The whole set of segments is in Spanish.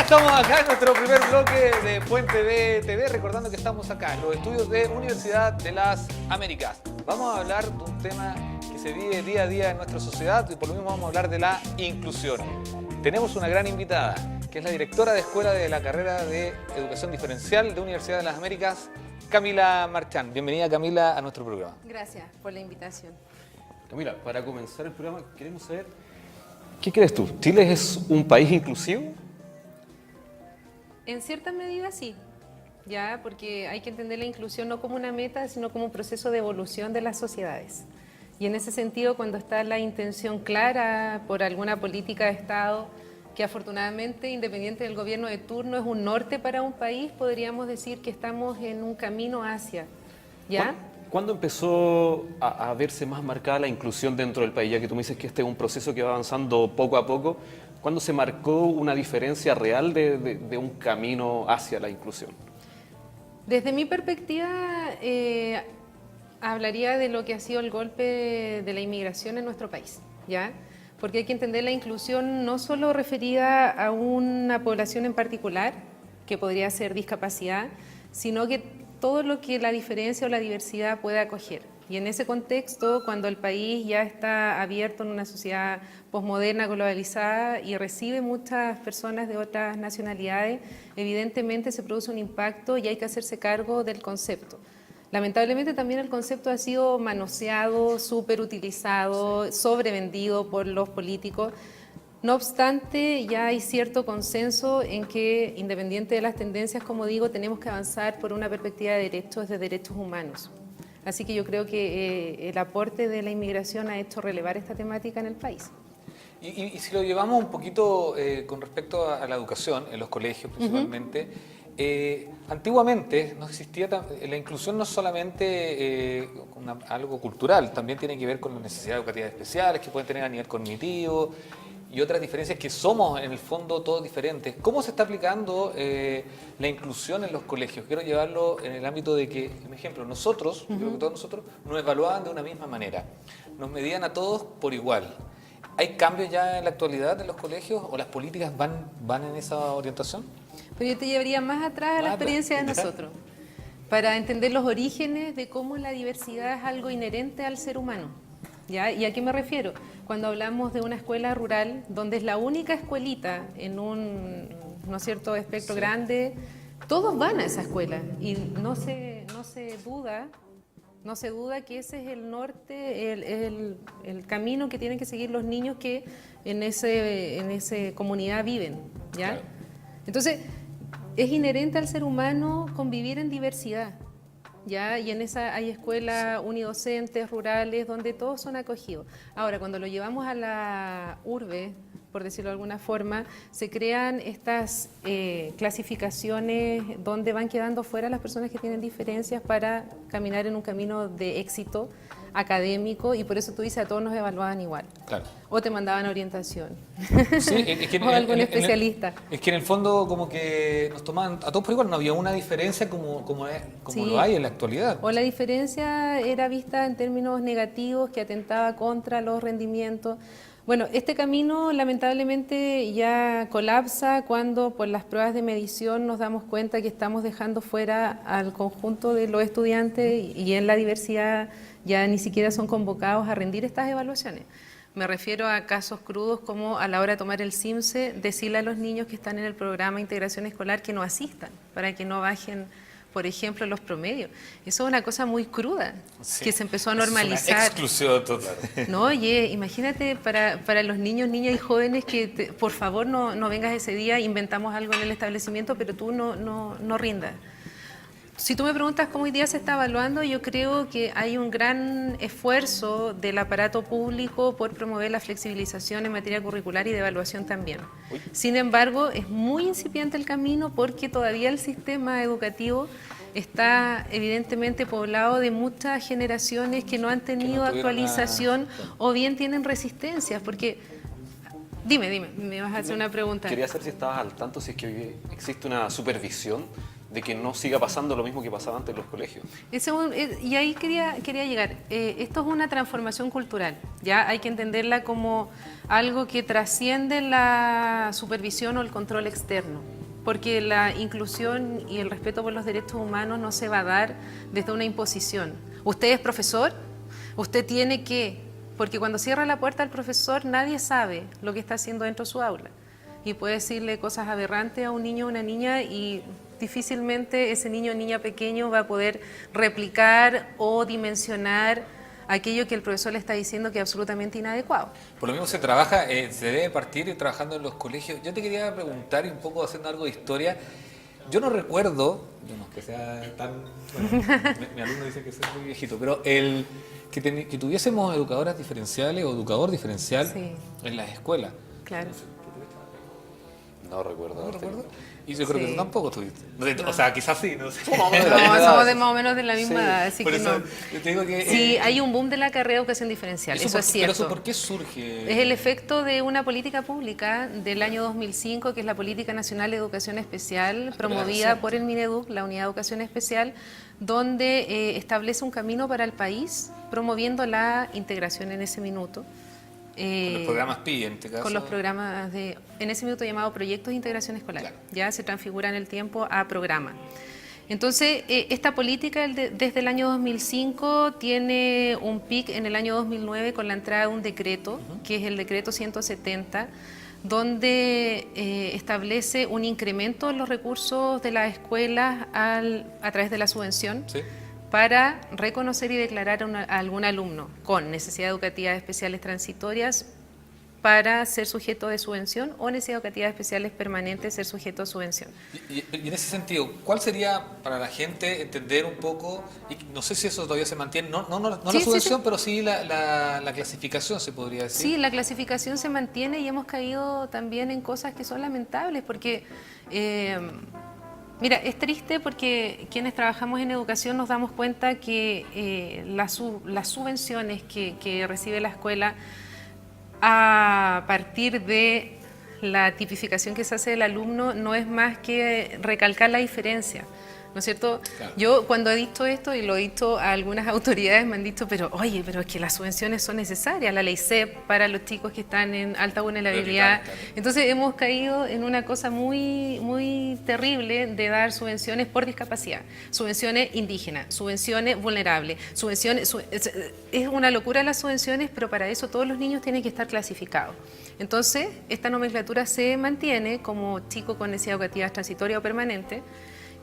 estamos acá en nuestro primer bloque de Puente B TV, recordando que estamos acá en los estudios de Universidad de las Américas. Vamos a hablar de un tema que se vive día a día en nuestra sociedad y por lo mismo vamos a hablar de la inclusión. Tenemos una gran invitada, que es la directora de escuela de la carrera de Educación Diferencial de Universidad de las Américas, Camila Marchán. Bienvenida, Camila, a nuestro programa. Gracias por la invitación. Camila, para comenzar el programa queremos saber, ¿qué crees tú? ¿Chile es un país inclusivo? En cierta medida sí, ya, porque hay que entender la inclusión no como una meta, sino como un proceso de evolución de las sociedades. Y en ese sentido, cuando está la intención clara por alguna política de Estado, que afortunadamente, independiente del gobierno de turno, es un norte para un país, podríamos decir que estamos en un camino hacia, ¿ya? ¿Cuándo empezó a verse más marcada la inclusión dentro del país? Ya que tú me dices que este es un proceso que va avanzando poco a poco, ¿cuándo se marcó una diferencia real de un camino hacia la inclusión? Desde mi perspectiva, hablaría de lo que ha sido el golpe de la inmigración en nuestro país, ¿ya? Porque hay que entender la inclusión no solo referida a una población en particular, que podría ser discapacidad, sino que todo lo que la diferencia o la diversidad puede acoger. Y en ese contexto, cuando el país ya está abierto en una sociedad posmoderna, globalizada y recibe muchas personas de otras nacionalidades, evidentemente se produce un impacto y hay que hacerse cargo del concepto. Lamentablemente también el concepto ha sido manoseado, superutilizado, sobrevendido por los políticos. No obstante, ya hay cierto consenso en que, independiente de las tendencias, como digo, tenemos que avanzar por una perspectiva de derechos humanos. Así que yo creo que el aporte de la inmigración ha hecho relevar esta temática en el país. Y si lo llevamos un poquito con respecto a la educación, en los colegios principalmente, antiguamente no existía la inclusión no es solamente algo cultural, también tiene que ver con las necesidades educativas especiales que pueden tener a nivel cognitivo y otras diferencias que somos en el fondo todos diferentes. ¿Cómo se está aplicando la inclusión en los colegios? Quiero llevarlo en el ámbito de que, por ejemplo, nosotros, creo que todos nosotros, nos evaluaban de una misma manera, nos medían a todos por igual. ¿Hay cambios ya en la actualidad en los colegios o las políticas van en esa orientación? Pero yo te llevaría más atrás a la experiencia de nosotros, para entender los orígenes de cómo la diversidad es algo inherente al ser humano. ¿Ya? ¿Y a qué me refiero? Cuando hablamos de una escuela rural, donde es la única escuelita en un, ¿no es cierto?, espectro grande, todos van a esa escuela y no se duda que ese es el norte, el camino que tienen que seguir los niños que en esa comunidad viven, ¿ya? Claro. Entonces, es inherente al ser humano convivir en diversidad, ¿ya? Y en esa hay escuelas unidocentes, rurales, donde todos son acogidos. Ahora, cuando lo llevamos a la urbe, por decirlo de alguna forma, se crean estas clasificaciones donde van quedando fuera las personas que tienen diferencias para caminar en un camino de éxito académico, y por eso tú dices, a todos nos evaluaban igual. Claro. O te mandaban orientación. Sí, es que o algún especialista. Es que en el fondo como que nos tomaban a todos por igual, no había una diferencia como sí, lo hay en la actualidad. O la diferencia era vista en términos negativos, que atentaba contra los rendimientos. Bueno, este camino lamentablemente ya colapsa cuando por las pruebas de medición nos damos cuenta que estamos dejando fuera al conjunto de los estudiantes y en la diversidad ya ni siquiera son convocados a rendir estas evaluaciones. Me refiero a casos crudos como a la hora de tomar el CIMSE, decirle a los niños que están en el programa de integración escolar que no asistan, para que no bajen, por ejemplo, los promedios. Eso es una cosa muy cruda, sí, que se empezó a normalizar. Es una exclusión total. No, oye, imagínate para los niños, niñas y jóvenes que por favor no vengas ese día, inventamos algo en el establecimiento, pero tú no rindas. Si tú me preguntas cómo hoy día se está evaluando, yo creo que hay un gran esfuerzo del aparato público por promover la flexibilización en materia curricular y de evaluación también. Sin embargo, es muy incipiente el camino porque todavía el sistema educativo está evidentemente poblado de muchas generaciones que no han tenido actualización o bien tienen resistencias, porque... Dime, me vas a hacer una pregunta. Quería saber si estabas al tanto, si es que existe una supervisión de que no siga pasando lo mismo que pasaba antes en los colegios. Y ahí quería llegar. Esto es una transformación cultural, ¿ya? Hay que entenderla como algo que trasciende la supervisión o el control externo, porque la inclusión y el respeto por los derechos humanos no se va a dar desde una imposición. Usted es profesor, usted tiene que... Porque cuando cierra la puerta al profesor, nadie sabe lo que está haciendo dentro de su aula. Y puede decirle cosas aberrantes a un niño o una niña y difícilmente ese niño o niña pequeño va a poder replicar o dimensionar aquello que el profesor le está diciendo que es absolutamente inadecuado. Por lo mismo se trabaja, se debe partir trabajando en los colegios. Yo te quería preguntar, y un poco haciendo algo de historia, yo no recuerdo, yo no es que sea tan... Bueno, mi alumno dice que soy muy viejito, pero que tuviésemos educadoras diferenciales o educador diferencial Sí. en las escuelas. Claro. No recuerdo. ¿No recuerdo? Y yo creo que Sí. tú tampoco tuviste. O sea, quizás sí, no sé. No, somos más o menos de la misma Sí, edad, así por que eso no. yo te digo que, Sí, hay un boom de la carrera de educación diferencial, eso es Pero cierto. eso, ¿por qué surge? Es el efecto de una política pública del año 2005, que es la Política Nacional de Educación Especial, promovida por el Mineduc, la Unidad de Educación Especial, donde establece un camino para el país, promoviendo la integración en ese minuto. Con los programas PI, en este caso. Con los programas en ese minuto llamado Proyectos de Integración Escolar. Claro. Ya se transfigura en el tiempo a programa. Entonces, esta política desde el año 2005 tiene un pic en el año 2009 con la entrada de un decreto, que es el decreto 170, donde establece un incremento en los recursos de las escuelas a través de la subvención. Sí. Para reconocer y declarar a algún alumno con necesidades educativas especiales transitorias para ser sujeto de subvención o necesidades educativas especiales permanentes ser sujeto a subvención. Y en ese sentido, ¿cuál sería para la gente entender un poco, y no sé si eso todavía se mantiene, no Sí, la subvención, sí. pero sí la clasificación, se podría decir? Sí, la clasificación se mantiene y hemos caído también en cosas que son lamentables porque... Mira, es triste porque quienes trabajamos en educación nos damos cuenta que las subvenciones que recibe la escuela a partir de la tipificación que se hace del alumno no es más que recalcar la diferencia. ¿No es cierto? Claro. Yo cuando he dicho esto, y lo he dicho a algunas autoridades, me han dicho, pero oye, pero es que las subvenciones son necesarias, la ley CEP para los chicos que están en alta vulnerabilidad. Claro. Entonces hemos caído en una cosa muy, muy terrible de dar subvenciones por discapacidad, subvenciones indígenas, subvenciones vulnerables, es una locura las subvenciones, pero para eso todos los niños tienen que estar clasificados. Entonces, esta nomenclatura se mantiene como chico con necesidad educativa transitoria o permanente,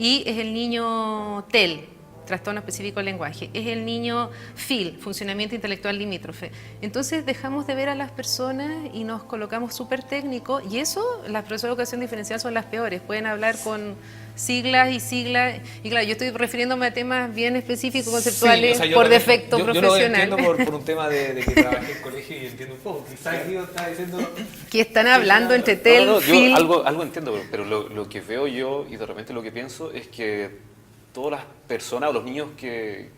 y es el niño TEL, trastorno específico del lenguaje, es el niño FIL, funcionamiento intelectual limítrofe. Entonces dejamos de ver a las personas y nos colocamos súper técnicos, y eso, las profesoras de educación diferencial son las peores, pueden hablar con siglas, y claro, yo estoy refiriéndome a temas bien específicos, conceptuales, Sí, o sea, por defecto yo profesional. lo entiendo por un tema de que trabajé en colegio y entiendo un poco. Quizás Guido está diciendo... Que están hablando entre TEL, Yo FIL... algo entiendo, pero lo que veo yo y de repente lo que pienso es que todas las personas o los niños que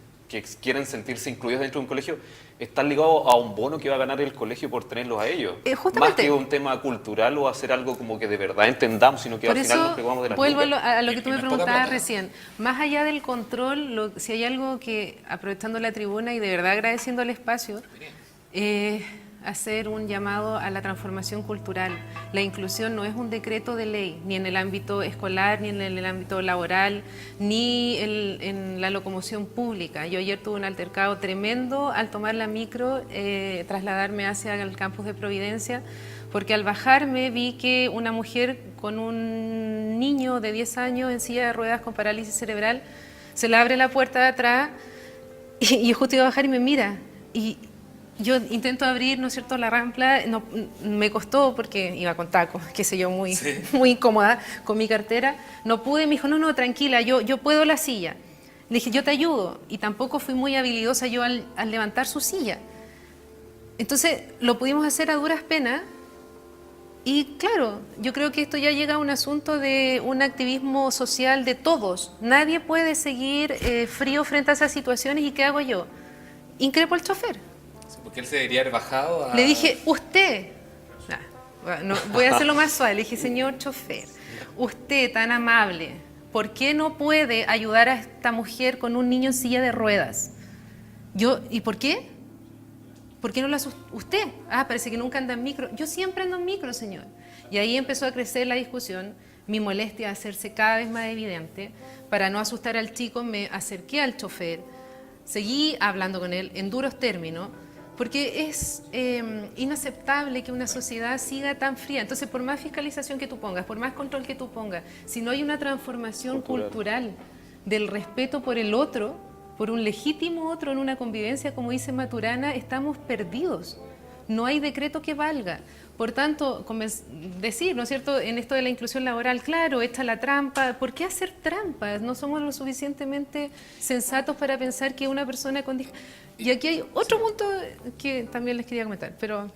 quieren sentirse incluidos dentro de un colegio están ligados a un bono que va a ganar el colegio por tenerlos a ellos. Justamente. Más que un tema cultural o hacer algo como que de verdad entendamos, sino que Por al final nos eso preocupamos de las vuelvo lucas. a lo que tú Y me no es poca preguntabas plata. recién. Más allá del control, si hay algo que, aprovechando la tribuna y de verdad agradeciendo el espacio, hacer un llamado a la transformación cultural. La inclusión no es un decreto de ley, ni en el ámbito escolar, ni en el ámbito laboral, ni en la locomoción pública. Yo ayer tuve un altercado tremendo al tomar la micro, trasladarme hacia el campus de Providencia, porque al bajarme vi que una mujer con un niño de 10 años en silla de ruedas con parálisis cerebral, se le abre la puerta de atrás y justo iba a bajar y me mira. Y yo intento abrir, ¿no es cierto?, la rampla, no, me costó porque iba con tacos, qué sé yo, muy incómoda con mi cartera. No pude, me dijo, no, tranquila, yo puedo la silla. Le dije, yo te ayudo. Y tampoco fui muy habilidosa yo al levantar su silla. Entonces, lo pudimos hacer a duras penas. Y claro, yo creo que esto ya llega a un asunto de un activismo social de todos. Nadie puede seguir frío frente a esas situaciones. ¿Y qué hago yo? Increpo al chofer. Porque él se debería haber bajado a... Le dije, usted, no, voy a hacerlo más suave, le dije, señor chofer, usted tan amable, ¿por qué no puede ayudar a esta mujer con un niño en silla de ruedas? ¿Y por qué? ¿Por qué no lo hace usted? Ah, parece que nunca anda en micro. Yo siempre ando en micro, señor. Y ahí empezó a crecer la discusión, mi molestia a hacerse cada vez más evidente. Para no asustar al chico, me acerqué al chofer, seguí hablando con él en duros términos, porque es inaceptable que una sociedad siga tan fría. Entonces, por más fiscalización que tú pongas, por más control que tú pongas, si no hay una transformación cultural del respeto por el otro, por un legítimo otro en una convivencia, como dice Maturana, estamos perdidos. No hay decreto que valga. Por tanto, decir, ¿no es cierto?, en esto de la inclusión laboral, claro, echa la trampa. ¿Por qué hacer trampas? No somos lo suficientemente sensatos para pensar que una persona con... Y aquí hay otro punto que también les quería comentar, pero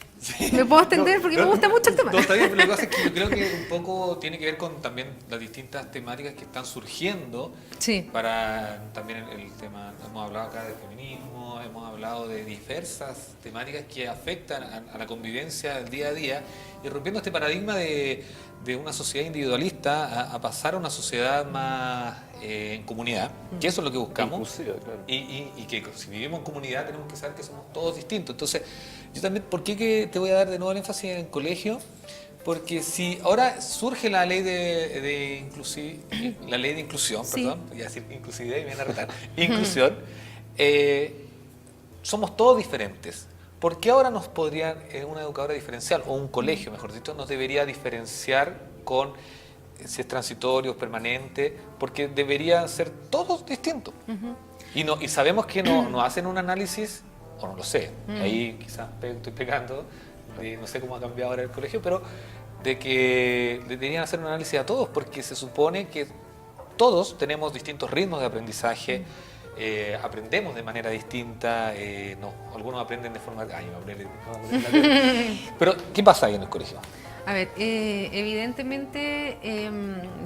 me puedo extender porque me gusta mucho el tema. No, está bien, pero lo que pasa es que yo creo que un poco tiene que ver con también las distintas temáticas que están surgiendo. Sí. Para también el tema, hemos hablado acá de feminismo, hemos hablado de diversas temáticas que afectan a la convivencia del día a día, y rompiendo este paradigma de una sociedad individualista a pasar a una sociedad más en comunidad, que eso es lo que buscamos. Inclusiva, claro. Y que si vivimos en comunidad tenemos que saber que somos todos distintos. Entonces, yo también, ¿por qué que te voy a dar de nuevo el énfasis en el colegio? Porque si ahora surge la ley de inclusión, Sí. perdón, voy a decir inclusividad y me van a retar, inclusión, somos todos diferentes. ¿Por qué ahora nos podrían, una educadora diferencial, o un colegio, mejor dicho, nos debería diferenciar con si es transitorio o permanente? Porque deberían ser todos distintos. Y sabemos que no hacen un análisis, o no lo sé, ahí quizás estoy pegando, no sé cómo ha cambiado ahora el colegio, pero de que deberían hacer un análisis a todos, porque se supone que todos tenemos distintos ritmos de aprendizaje, aprendemos de manera distinta, algunos aprenden de forma... Pero, ¿qué pasa ahí en el colegio? A ver, evidentemente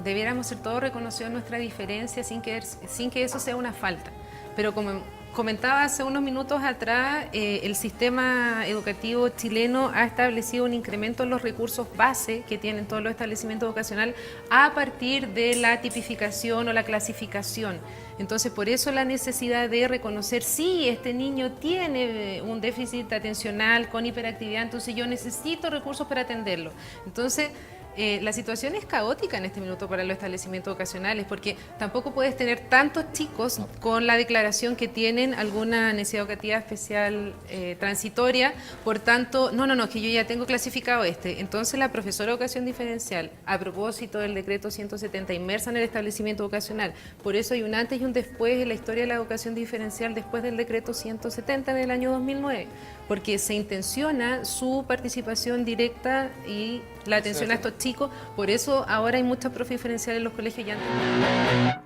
debiéramos ser todos reconocidos nuestra diferencia sin que eso sea una falta. Pero como comentaba hace unos minutos atrás, el sistema educativo chileno ha establecido un incremento en los recursos base que tienen todos los establecimientos educacionales a partir de la tipificación o la clasificación. Entonces, por eso la necesidad de reconocer si este niño tiene un déficit atencional con hiperactividad, entonces yo necesito recursos para atenderlo. Entonces, la situación es caótica en este minuto para los establecimientos educacionales, porque tampoco puedes tener tantos chicos con la declaración que tienen alguna necesidad educativa especial transitoria, por tanto, no, que yo ya tengo clasificado este. Entonces la profesora de educación diferencial, a propósito del decreto 170, inmersa en el establecimiento educacional, por eso hay un antes y un después en la historia de la educación diferencial después del decreto 170 del año 2009, porque se intenciona su participación directa y la atención a estos chicos. Por eso ahora hay muchas profes diferenciales en los colegios ya.